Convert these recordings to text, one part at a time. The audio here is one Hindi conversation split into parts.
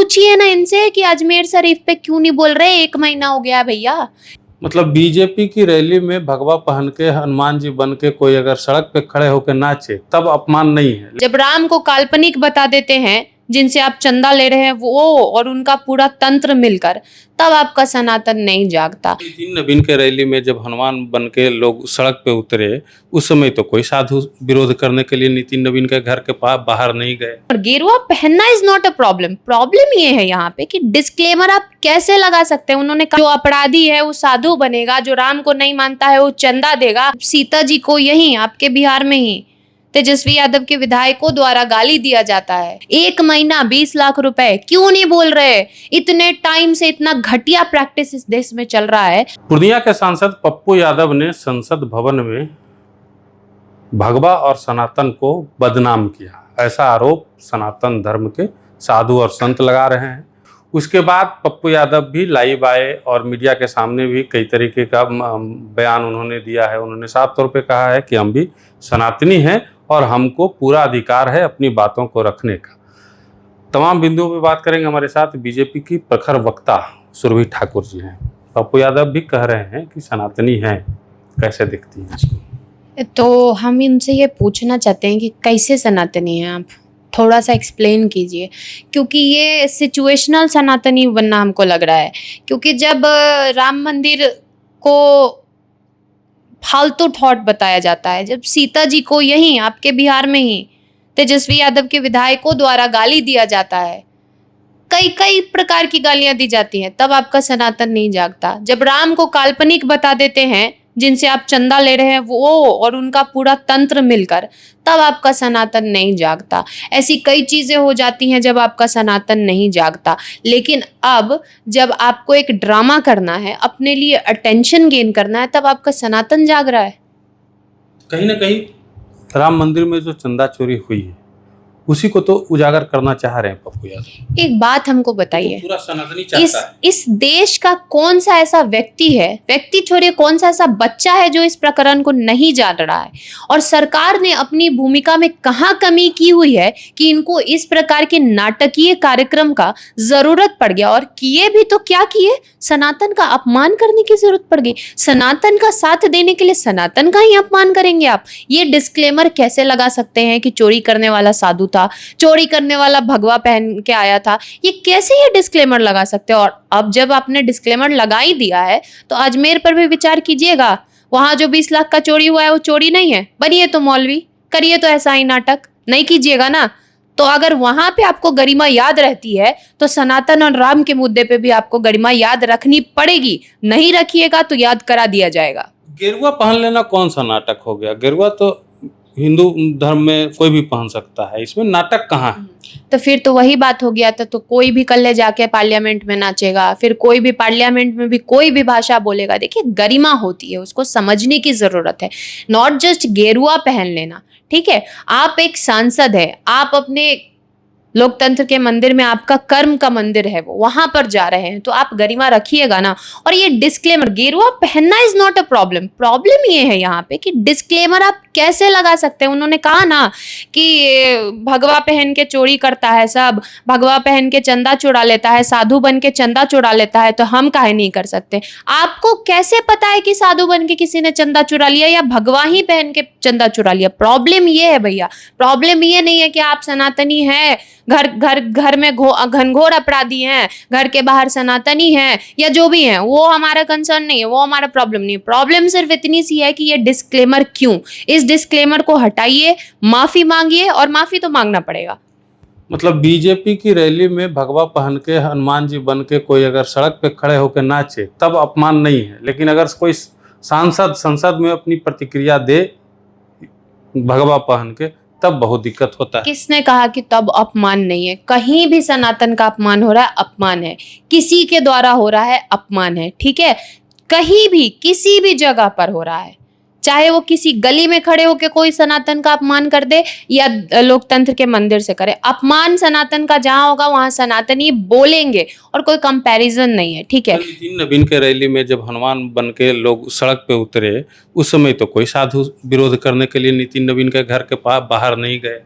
पूछिए ना इनसे कि अजमेर शरीफ पे क्यों नहीं बोल रहे, 1 महीना हो गया भैया। मतलब बीजेपी की रैली में भगवा पहन के हनुमान जी बन के कोई अगर सड़क पे खड़े होकर नाचे तब अपमान नहीं है। जब राम को काल्पनिक बता देते हैं जिनसे आप चंदा ले रहे हैं वो और उनका पूरा तंत्र मिलकर, तब आपका सनातन नहीं जागता। नितिन नवीन के रैली में जब हनुमान बन के लोग सड़क पे उतरे उस समय तो कोई साधु विरोध करने के लिए नितिन नवीन के घर के पास बाहर नहीं गए। और गेरुआ पहनना is not a problem. Problem ये है यहाँ पे कि डिस्क्लेमर आप कैसे लगा सकते हैं। उन्होंने कहा जो अपराधी है वो साधु बनेगा, जो राम को नहीं मानता है वो चंदा देगा। सीता जी को यहीं आपके बिहार में ही तेजस्वी यादव के विधायकों द्वारा गाली दिया जाता है। 1 महीना 20 लाख रुपए, क्यों नहीं बोल रहे? इतने टाइम से इतना घटिया प्रैक्टिस इस देश में चल रहा है। पूर्णिया के सांसद पप्पू यादव ने संसद भवन में भगवा और सनातन को बदनाम किया, ऐसा आरोप सनातन धर्म के साधु और संत लगा रहे हैं। उसके बाद पप्पू यादव भी लाइव आए और मीडिया के सामने भी कई तरीके का बयान उन्होंने दिया है। उन्होंने साफ तौर पे कहा है कि हम भी सनातनी हैं और हमको पूरा अधिकार है अपनी बातों को रखने का। तमाम बिंदुओं पे बात करेंगे। हमारे साथ बीजेपी की प्रखर वक्ता सुरभि ठाकुर जी हैं। पप्पू यादव भी कह रहे हैं कि सनातनी हैं, कैसे दिखती हैं इसको? तो हम इनसे ये पूछना चाहते हैं कि कैसे सनातनी हैं आप, थोड़ा सा एक्सप्लेन कीजिए, क्योंकि ये सिचुएशनल सनातनी बनना हमको लग रहा है। क्योंकि जब राम मंदिर को फालतू थॉट बताया जाता है, जब सीता जी को यहीं आपके बिहार में ही तेजस्वी यादव के विधायकों द्वारा गाली दिया जाता है, कई कई प्रकार की गालियां दी जाती हैं, तब आपका सनातन नहीं जागता। जब राम को काल्पनिक बता देते हैं जिनसे आप चंदा ले रहे हैं वो और उनका पूरा तंत्र मिलकर, तब आपका सनातन नहीं जागता। ऐसी कई चीजें हो जाती हैं जब आपका सनातन नहीं जागता। लेकिन अब जब आपको एक ड्रामा करना है, अपने लिए अटेंशन गेन करना है, तब आपका सनातन जाग रहा है। कहीं ना कहीं राम मंदिर में जो चंदा चोरी हुई है उसी को तो उजागर करना चाह रहे हैं पप्पू यादव। एक बात हमको बताइए, पूरा सनातनी चाहता है। इस देश का कौन सा ऐसा व्यक्ति है, व्यक्ति छोड़िए, कौन सा ऐसा बच्चा है जो इस प्रकरण को नहीं जान रहा है? और सरकार ने अपनी भूमिका में कहाँ कमी की हुई है कि इनको इस प्रकार के नाटकीय कार्यक्रम का जरूरत पड़ गया? और किए भी तो क्या किए, सनातन का अपमान करने की जरूरत पड़ गई। सनातन का साथ देने के लिए सनातन का ही अपमान करेंगे आप। ये डिस्क्लेमर कैसे लगा सकते हैं कि चोरी करने वाला साधु था, चोरी करने वाला भगवा पहन के आया था? ये कैसे ये डिस्क्लेमर लगा सकते हो? और अब जब आपने डिस्क्लेमर लगा ही दिया है तो अजमेर पर भी विचार कीजिएगा। वहां जो 20 लाख का चोरी हुआ है वो चोरी नहीं है। बनिए तो मौलवी, करिए तो ऐसा ही नाटक, नहीं कीजिएगा ना। तो अगर वहां पे आपको गरिमा याद रहती है तो सनातन और राम के मुद्दे पे भी आपको गरिमा याद रखनी पड़ेगी। नहीं रखिएगा तो याद करा दिया जाएगा। गेरुआ पहन लेना कौन सा नाटक हो गया? गेरुआ तो हिंदू धर्म में कोई भी पहन सकता है, इसमें नाटक कहाँ है? तो फिर तो वही बात हो गया था। तो कोई भी कल जाके पार्लियामेंट में नाचेगा, फिर कोई भी पार्लियामेंट में भी कोई भी भाषा बोलेगा। देखिए, गरिमा होती है, उसको समझने की जरूरत है। नॉट जस्ट गेरुआ पहन लेना, ठीक है? आप एक सांसद है, आप अपने लोकतंत्र के मंदिर में, आपका कर्म का मंदिर है वो, वहां पर जा रहे हैं, तो आप गरिमा रखिएगा ना। और ये डिस्क्लेमर, गेरुआ पहनना is not a problem. Problem ये है यहाँ पे कि डिस्क्लेमर आप कैसे लगा सकते हैं। उन्होंने कहा ना कि भगवा पहन के चोरी करता है, सब भगवा पहन के चंदा चुरा लेता है, साधु बन के चंदा चुरा लेता है, तो हम काहे नहीं कर सकते? आपको कैसे पता है कि साधु बन के किसी ने चंदा चुरा लिया या भगवा ही पहन के चंदा चुरा लिया? प्रॉब्लम ये है भैया, प्रॉब्लम ये नहीं है कि आप सनातनी हैं, घर में घनघोर अपराधी हैं, घर के बाहर सनातनी हैं, या जो भी हैं, वो हमारा कंसर्न नहीं है, वो हमारा प्रॉब्लम नहीं है। प्रॉब्लम सिर्फ इतनी सी है कि ये डिस्क्लेमर क्यों? इस डिस्क्लेमर को हटाइए, माफी मांगिए, और माफी तो मांगना पड़ेगा। मतलब बीजेपी की रैली में भगवा पहन के हनुमान जी बन के कोई अगर सड़क पे खड़े होकर नाचे तब अपमान नहीं है, लेकिन अगर कोई सांसद संसद में अपनी प्रतिक्रिया दे भगवा पहन के तब बहुत दिक्कत होता है। किसने कहा कि तब अपमान नहीं है? कहीं भी सनातन का अपमान हो रहा है, अपमान है। किसी के द्वारा हो रहा है, अपमान है, ठीक है? कहीं भी किसी भी जगह पर हो रहा है, चाहे वो किसी गली में खड़े होकर कोई सनातन का अपमान कर दे या लोकतंत्र के मंदिर से करे, अपमान सनातन का जहां होगा वहां सनातनी बोलेंगे, और कोई कंपैरिजन नहीं है, ठीक है? नितिन नवीन के रैली में जब हनुमान बन के लोग सड़क पे उतरे उस समय तो कोई साधु विरोध करने के लिए नितिन नवीन के घर के पास बाहर नहीं गए।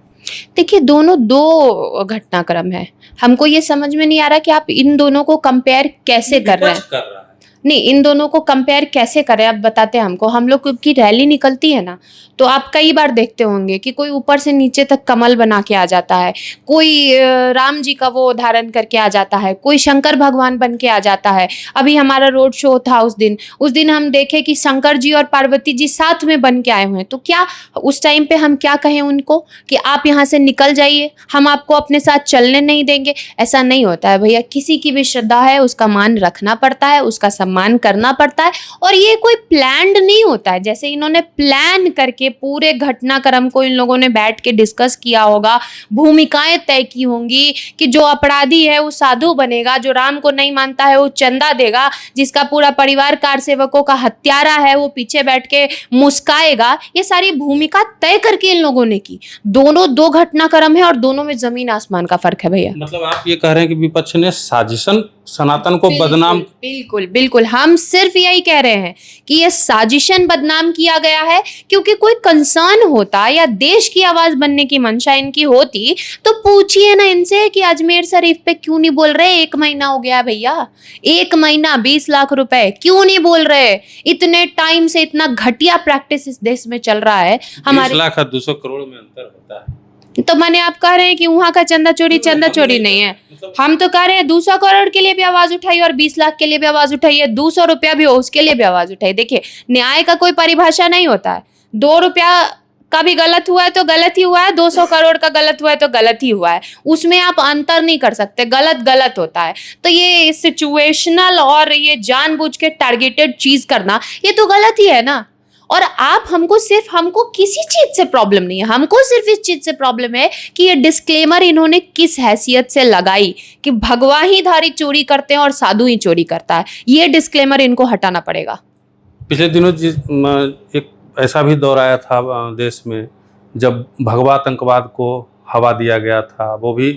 देखिए दोनों दो घटनाक्रम है। हमको ये समझ में नहीं आ रहा कि आप इन दोनों को कंपेयर कैसे कर रहे हैं। विपक्ष कर रहा है। नहीं, इन दोनों को कंपेयर कैसे करें आप बताते हैं हमको। हम लोग की रैली निकलती है ना, तो आप कई बार देखते होंगे कि कोई ऊपर से नीचे तक कमल बना के आ जाता है, कोई राम जी का वो धारण करके आ जाता है, कोई शंकर भगवान बन के आ जाता है। अभी हमारा रोड शो था उस दिन हम देखे कि शंकर जी और पार्वती जी साथ में बन के आए हुए हैं। तो क्या उस टाइम पे हम क्या कहें उनको कि आप यहाँ से निकल जाइए, हम आपको अपने साथ चलने नहीं देंगे? ऐसा नहीं होता है भैया। किसी की भी श्रद्धा है, उसका मान रखना पड़ता है, उसका सम्मान करना पड़ता है। और ये कोई प्लान्ड नहीं होता है। जैसे इन्होंने प्लान करके पूरे घटनाक्रम को इन लोगों ने बैठ के डिस्कस किया होगा, भूमिकाएं तय की होंगी कि जो अपराधी है वो साधु बनेगा, जो राम को नहीं मानता है वो चंदा देगा, जिसका पूरा परिवार कार सेवकों का हत्यारा है वो पीछे बैठ के मुस्काएगा। ये सारी भूमिका तय करके इन लोगों ने की। दोनों दो घटनाक्रम है और दोनों में जमीन आसमान का फर्क है भैया। मतलब आप ये कह रहे हैं कि विपक्ष ने साजिशन सनातन को बदनाम। बिल्कुल बिल्कुल, हम सिर्फ यही कह रहे हैं कि ये साजिशन बदनाम किया गया है। क्योंकि कोई कंसर्न होता या देश की आवाज बनने की मंशा इनकी होती तो पूछिए ना इनसे कि अजमेर शरीफ पे क्यों नहीं बोल रहे। 1 महीना हो गया भैया, 1 महीना 20 लाख रुपए क्यों नहीं बोल रहे? इतने टाइम से इतना घटिया प्रैक्टिस इस देश में चल रहा है। 20 लाख और 200 करोड़ में अंतर होता है। तो मैंने आप कह रहे हैं कि वहां का चंदा चोरी नहीं है। हम तो कह रहे हैं 200 करोड़ के लिए भी आवाज उठाइए और 20 लाख के लिए भी आवाज उठाइए, 200 रुपया भी हो उसके लिए भी आवाज उठाइए। देखिए न्याय का कोई परिभाषा नहीं होता है। 2 रुपया का भी गलत हुआ है तो गलत ही हुआ है, 200 करोड़ का गलत हुआ है तो गलत ही हुआ है। उसमें आप अंतर नहीं कर सकते, गलत गलत होता है। तो ये सिचुएशनल और ये जानबूझ के टारगेटेड चीज करना ये तो गलत ही है ना। और आप हमको किसी चीज से प्रॉब्लम नहीं है, हमको सिर्फ इस चीज से प्रॉब्लम है कि ये डिस्क्लेमर इन्होंने किस हैसियत से लगाई कि भगवा ही धारी चोरी करते हैं और साधु ही चोरी करता है। ये डिस्क्लेमर इनको हटाना पड़ेगा। पिछले दिनों एक ऐसा भी दौर आया था देश में जब भगवा आतंकवाद को हवा दिया गया था। वो भी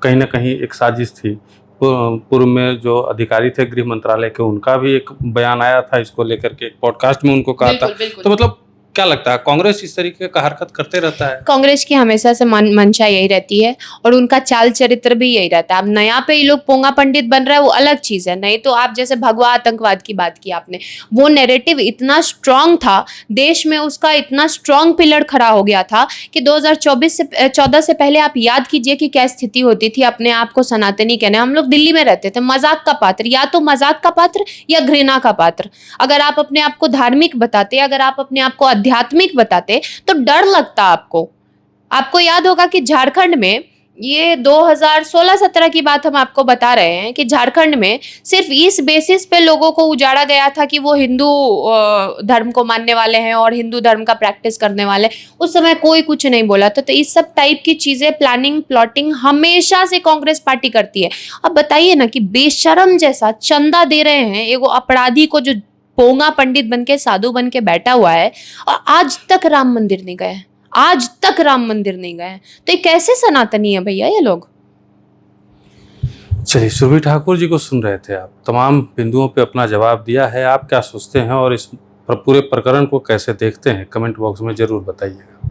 कहीं ना कहीं एक साजिश थी। पूर्व में जो अधिकारी थे गृह मंत्रालय के, उनका भी एक बयान आया था इसको लेकर के, एक पॉडकास्ट में उनको कहा था। तो मतलब क्या लगता है कांग्रेस इस तरीके का हरकत करते रहता है? कांग्रेस की हमेशा से मंशा यही रहती है और उनका चाल चरित्र भी यही रहता है। अब नया पे ये लोग पोंगा पंडित बन रहा है वो अलग चीज है। नहीं तो आप जैसे भगवा आतंकवाद की बात की आपने, वो नैरेटिव इतना स्ट्रांग था देश में, उसका इतना स्ट्रांग पिलर खड़ा हो गया था कि 2014 से पहले आप याद कीजिए कि क्या स्थिति होती थी। अपने आप को सनातनी कहने, हम लोग दिल्ली में रहते थे, मजाक का पात्र, या तो मजाक का पात्र या घृणा का पात्र। अगर आप अपने आप को धार्मिक बताते, अगर आप अपने आप को आध्यात्मिक बताते तो डर लगता आपको याद होगा कि झारखंड में, ये 2016-17 की बात हम आपको बता रहे हैं, कि झारखंड में सिर्फ इस बेसिस पे लोगों को उजाड़ा गया था कि वो हिंदू धर्म को मानने वाले हैं और हिंदू धर्म का प्रैक्टिस करने वाले। उस समय कोई कुछ नहीं बोला था। तो इस सब टाइप की चीजें, प्लानिंग प्लॉटिंग हमेशा से कांग्रेस पार्टी करती है। अब बताइए ना कि बेशरम जैसा चंदा दे रहे हैं एगो अपराधी को जो पोंगा पंडित बन के साधु बन के बैठा हुआ है, और आज तक राम मंदिर नहीं गए, आज तक राम मंदिर नहीं गए। तो ये कैसे सनातनी है भैया ये लोग? चलिए, सुरभि ठाकुर जी को सुन रहे थे आप, तमाम बिंदुओं पे अपना जवाब दिया है। आप क्या सोचते हैं और इस पूरे प्रकरण को कैसे देखते हैं, कमेंट बॉक्स में जरूर बताइएगा।